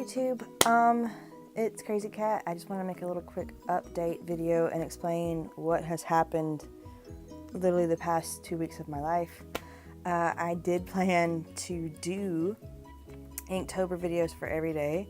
YouTube, it's Crazy Cat. I just want to make a little quick update video and explain what has happened literally the past 2 weeks of my life. I did plan to do Inktober videos for every day,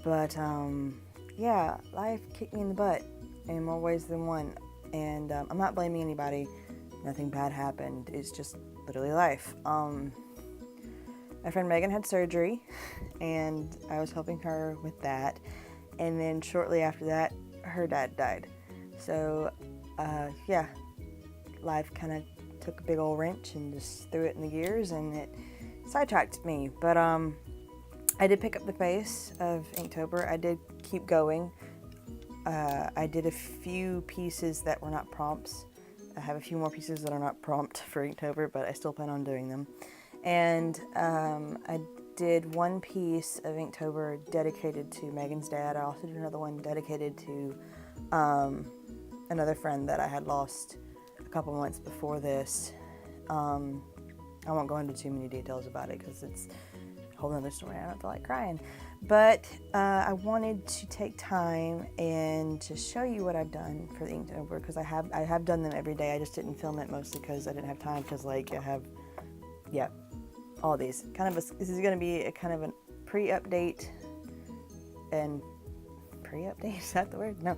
but yeah, life kicked me in the butt in more ways than one, and I'm not blaming anybody. Nothing bad happened. It's just literally life. My friend Megan had surgery, and I was helping her with that. And then shortly after that, her dad died. So, yeah, life kind of took a big old wrench and just threw it in the gears, and it sidetracked me. But I did pick up the pace of Inktober. I did keep going. I did a few pieces that were not prompts. I have a few more pieces that are not prompt for Inktober, but I still plan on doing them. And I did one piece of Inktober dedicated to Megan's dad. I also did another one dedicated to another friend that I had lost a couple months before this. I won't go into too many details about it because it's a whole other story. I don't feel like crying. But I wanted to take time and to show you what I've done for the Inktober, because I have done them every day. I just didn't film it mostly because I didn't have time, because like I have, yeah, all these. This is going to be a kind of a pre-update and pre-update, is that the word? No.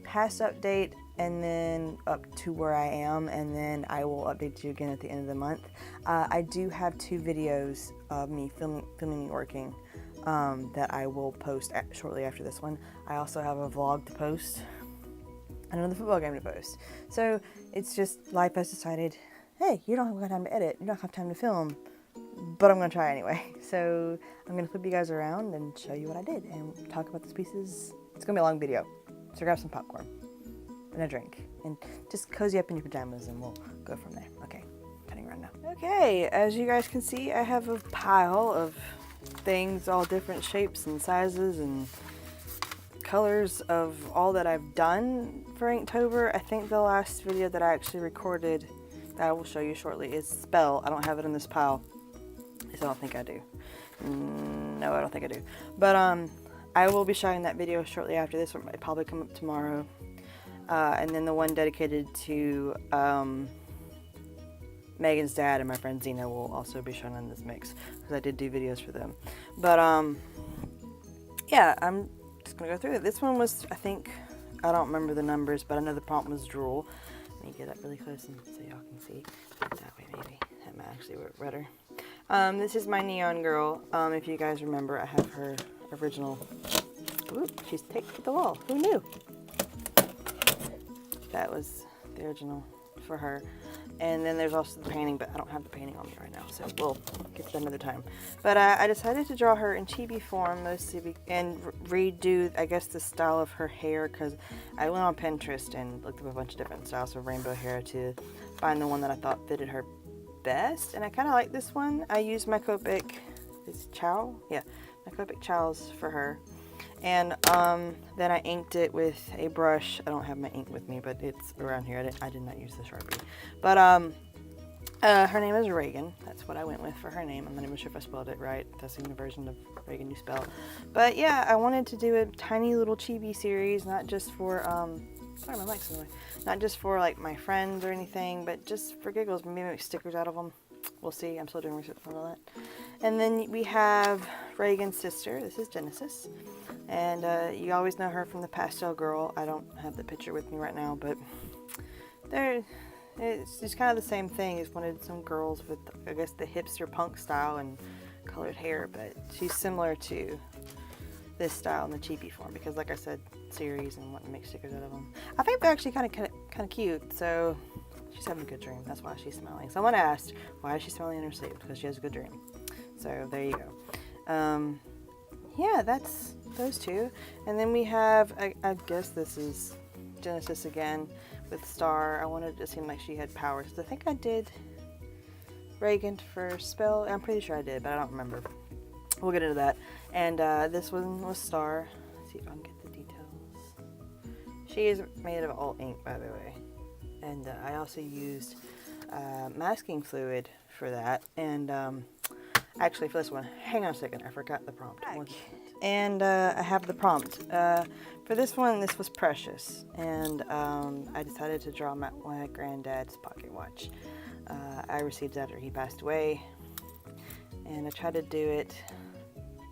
Past update, and then up to where I am, and then I will update you again at the end of the month. I do have 2 videos of me filming me working that I will post shortly after this one. I also have a vlog to post and another football game to post. So it's just life has decided, hey, you don't have time to edit, you don't have time to film, but I'm going to try anyway. So I'm going to flip you guys around and show you what I did and talk about these pieces. It's going to be a long video, so grab some popcorn and a drink and just cozy up in your pajamas and we'll go from there. Okay, cutting around now. Okay, as you guys can see, I have a pile of things, all different shapes and sizes and colors of all that I've done for Inktober. I think the last video that I actually recorded that I will show you shortly is Spell. I don't have it in this pile. At least I don't think I do. No, I don't think I do. But I will be showing that video shortly after this one. It might probably come up tomorrow. And then the one dedicated to Megan's dad and my friend Zena will also be shown in this mix, because I did do videos for them. But yeah, I'm just gonna go through it. This one was, I think, I don't remember the numbers, but I know the prompt was drool. Let me get up really close and so y'all can see. That way maybe, that might actually work better. This is my neon girl. If you guys remember, I have her original. Ooh, she's taped to the wall. Who knew? That was the original for her. And then there's also the painting, but I don't have the painting on me right now, so we'll get to that another time. But I decided to draw her in chibi form, mostly, and redo, I guess, the style of her hair, because I went on Pinterest and looked up a bunch of different styles of rainbow hair to find the one that I thought fitted her best. And I kind of like this one. I used my Copic, is it Chow? Yeah, my Copic Chows for her. And then I inked it with a brush. I don't have my ink with me, but it's around here. I did not use the Sharpie. But her name is Reagan. That's what I went with for her name. I'm not even sure if I spelled it right. That's the new version of Reagan you spell. But yeah, I wanted to do a tiny little chibi series, not just for sorry, my mic's in the way. Not just for like my friends or anything, but just for giggles. Maybe make stickers out of them. We'll see. I'm still doing research on all that. And then we have Reagan's sister. This is Genesis. And you always know her from the Pastel Girl. I don't have the picture with me right now, but it's just kind of the same thing. Just wanted some girls with, I guess, the hipster punk style and colored hair, but she's similar to this style in the chibi form because, like I said, series and wanting to make stickers out of them. I think they're actually kind of cute, so she's having a good dream. That's why she's smiling. Someone asked, why is she smiling in her sleep? Because she has a good dream. So there you go. Yeah, that's those 2. And then we have, I guess this is Genesis again with Star. I wanted it to seem like she had powers. I think I did Reagan for Spell. I'm pretty sure I did, but I don't remember. We'll get into that. And this one was Star. Let's see if I can get the details. She is made of all ink, by the way. And I also used masking fluid for that. And actually, for this one, hang on a second, I forgot the prompt. and I have the prompt. For this one, this was Precious, and I decided to draw my granddad's pocket watch. I received after he passed away, and I tried to do it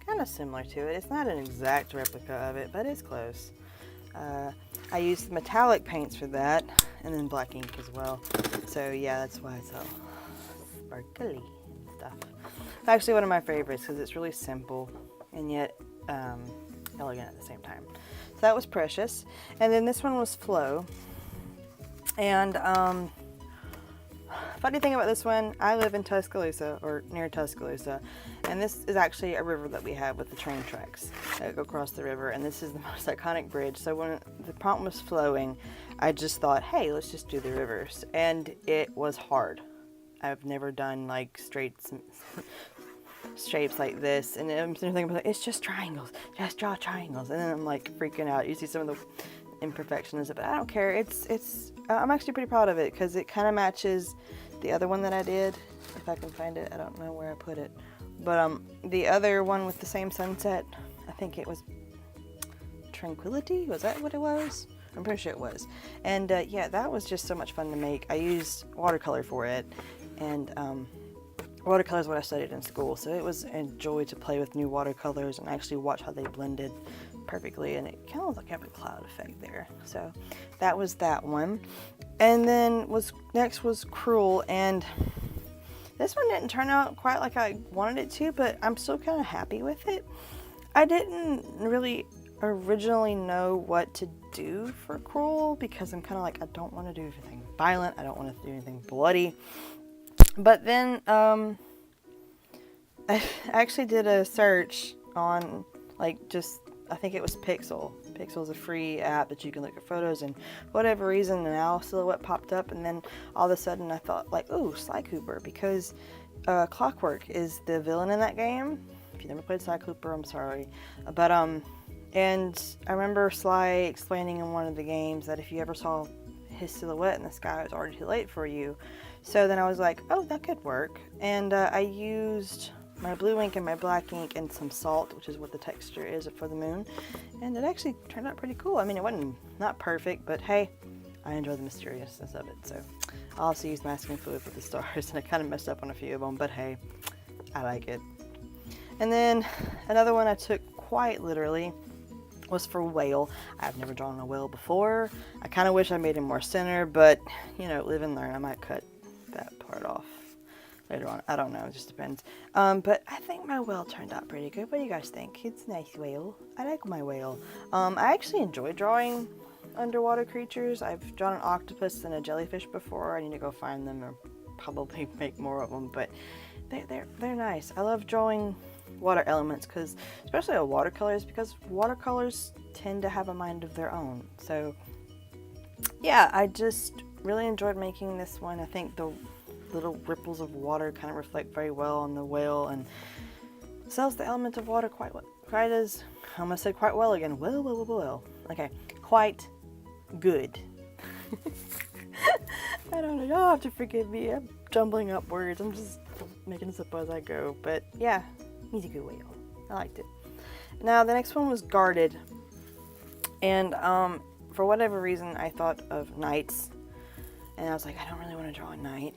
kind of similar to it. It's not an exact replica of it, but it's close. I used metallic paints for that, and then black ink as well. So yeah, that's why it's all sparkly and stuff. It's actually one of my favorites because it's really simple and yet elegant at the same time. So that was Precious. And then this one was Flow. And funny thing about this one, I live in Tuscaloosa, or near Tuscaloosa, and this is actually a river that we have with the train tracks that go across the river, and this is the most iconic bridge. So when the prompt was flowing, I just thought, hey, let's just do the rivers, and it was hard. I've never done like shapes like this, and I'm thinking, it's just triangles, just draw triangles, and then I'm like freaking out. You see some of the imperfections, but I don't care. I'm actually pretty proud of it because it kind of matches the other one that I did. If I can find it, I don't know where I put it, but the other one with the same sunset, I think it was Tranquility. Was that what it was? I'm pretty sure it was. And yeah, that was just so much fun to make. I used watercolor for it, and watercolor is what I studied in school, so it was a joy to play with new watercolors and actually watch how they blended perfectly, and it kind of like have a cloud effect there. So that was that one. And then next was Cruel, and this one didn't turn out quite like I wanted it to, but I'm still kind of happy with it. I didn't really originally know what to do for Cruel because I'm kind of like, I don't want to do anything violent, I don't want to do anything bloody. But then I actually did a search on I think it was Pixel. Pixel is a free app that you can look at photos, and for whatever reason an owl silhouette popped up, and then all of a sudden I thought like, oh, Sly Cooper, because Clockwork is the villain in that game. If you never played Sly Cooper, I'm sorry. But and I remember Sly explaining in one of the games that if you ever saw his silhouette in the sky, it was already too late for you. So then I was like, oh, that could work. And I used my blue ink and my black ink and some salt, which is what the texture is for the moon. And it actually turned out pretty cool. I mean, it wasn't not perfect, but hey, I enjoy the mysteriousness of it. So I also used masking fluid for the stars, and I kind of messed up on a few of them, but hey, I like it. And then another one I took quite literally was for Whale. I've never drawn a whale before. I kind of wish I made him more center, but you know, live and learn. I might cut that part off later on. I don't know, it just depends. But I think my whale turned out pretty good. What do you guys think? It's a nice whale. I like my whale. I actually enjoy drawing underwater creatures. I've drawn an octopus and a jellyfish before. I need to go find them or probably make more of them, but they're nice. I love drawing water elements, because especially watercolors, because watercolors tend to have a mind of their own. So yeah, I just really enjoyed making this one. I think the little ripples of water kind of reflect very well on the whale, and sells the element of water quite as, I almost said quite well again. Well. Okay, quite good. I don't know, y'all have to forgive me. I'm jumbling up words. I'm just making this up as I go. But yeah, he's a good whale. I liked it. Now the next one was Guarded. And for whatever reason I thought of knights. And I was like, I don't really want to draw a knight.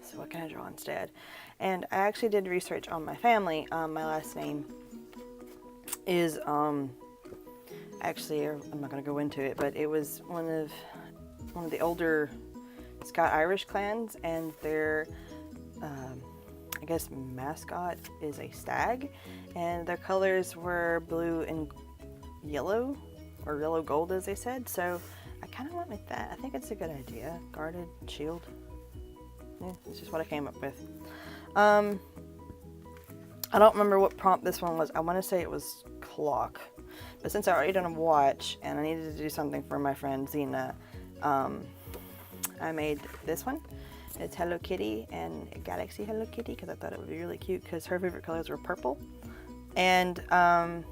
So what can I draw instead? And I actually did research on my family. My last name is actually, I'm not going to go into it, but it was one of the older Scott-Irish clans, and their I guess mascot is a stag, and their colors were blue and yellow, or yellow gold as they said. So I kind of went with that. I think it's a good idea. Guarded shield. Yeah, it's just what I came up with. I don't remember what prompt this one was. I want to say it was clock, but since I already done a watch and I needed to do something for my friend Zena, I made this one. It's Hello Kitty and Galaxy Hello Kitty, because I thought it would be really cute because her favorite colors were purple. And the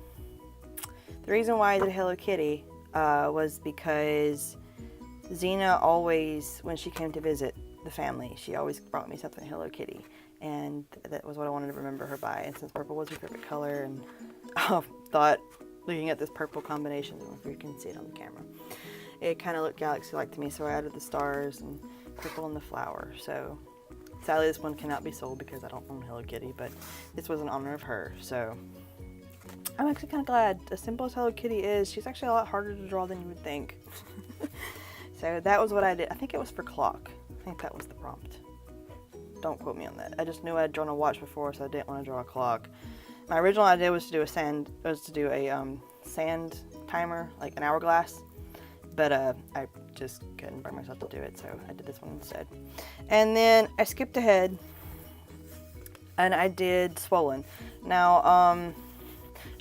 reason why I did Hello Kitty was because Zena always, when she came to visit the family, she always brought me something Hello Kitty, and that was what I wanted to remember her by. And since purple was her favorite color, and thought, looking at this purple combination, I don't know if you can see it on the camera, it kind of looked galaxy-like to me, so I added the stars and purple on the flower. So sadly this one cannot be sold because I don't own Hello Kitty, but this was in honor of her, so I'm actually kind of glad. As simple as Hello Kitty is, she's actually a lot harder to draw than you would think. So that was what I did. I think it was for clock. I think that was the prompt. Don't quote me on that. I just knew I'd drawn a watch before, so I didn't want to draw a clock. My original idea was to do a sand timer, like an hourglass, but I just couldn't bring myself to do it, so I did this one instead. And then I skipped ahead, and I did Swollen. Now,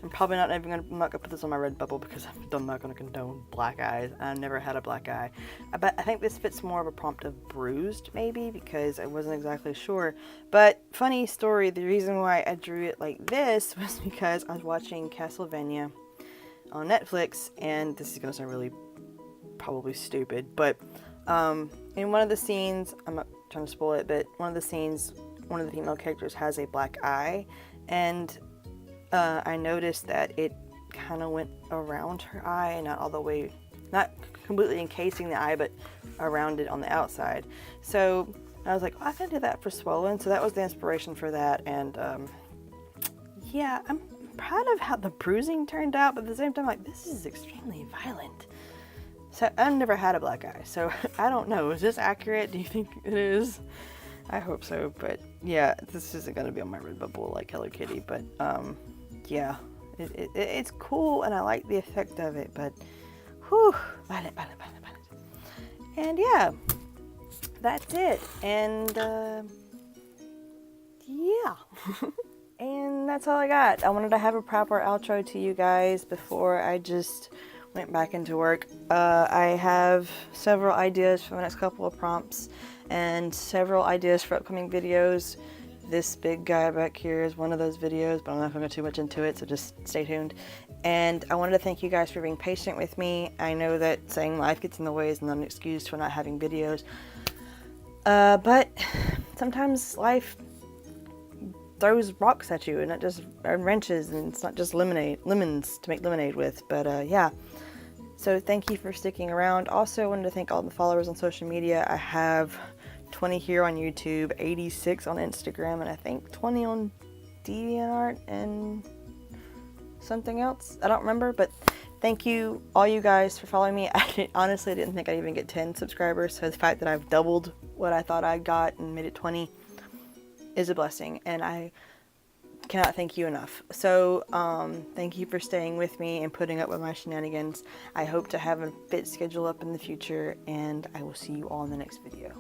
I'm probably not even I'm not gonna put this on my Redbubble because I'm not gonna condone black eyes. I've never had a black eye. But I think this fits more of a prompt of bruised, maybe, because I wasn't exactly sure. But funny story, the reason why I drew it like this was because I was watching Castlevania on Netflix, and this is gonna sound really probably stupid, but in one of the scenes, I'm not trying to spoil it, but one of the scenes, one of the female characters has a black eye, and I noticed that it kind of went around her eye, not all the way, not completely encasing the eye, but around it on the outside. So I was like, oh, I can do that for Swollen. So that was the inspiration for that. And yeah, I'm proud of how the bruising turned out, but at the same time, like, this is extremely violent. So I've never had a black eye, so I don't know. Is this accurate? Do you think it is? I hope so, but yeah, this isn't going to be on my Redbubble like Hello Kitty, but yeah, it's cool, and I like the effect of it, but whew, violent. And yeah, that's it, and yeah, and that's all I got. I wanted to have a proper outro to you guys before I just went back into work. I have several ideas for the next couple of prompts, and several ideas for upcoming videos. This big guy back here is one of those videos, but I'm not going to go too much into it, so just stay tuned. And I wanted to thank you guys for being patient with me. I know that saying life gets in the way is not an excuse for not having videos. But sometimes life throws rocks at you, and it just wrenches, and it's not just lemons to make lemonade with. But yeah. So thank you for sticking around. Also, I wanted to thank all the followers on social media. I have 20 here on YouTube, 86 on Instagram, and I think 20 on DeviantArt and something else. I don't remember, but thank you, all you guys, for following me. I honestly didn't think I'd even get 10 subscribers, so the fact that I've doubled what I thought I got and made it 20 is a blessing, and I cannot thank you enough. So thank you for staying with me and putting up with my shenanigans. I hope to have a fit schedule up in the future, and I will see you all in the next video.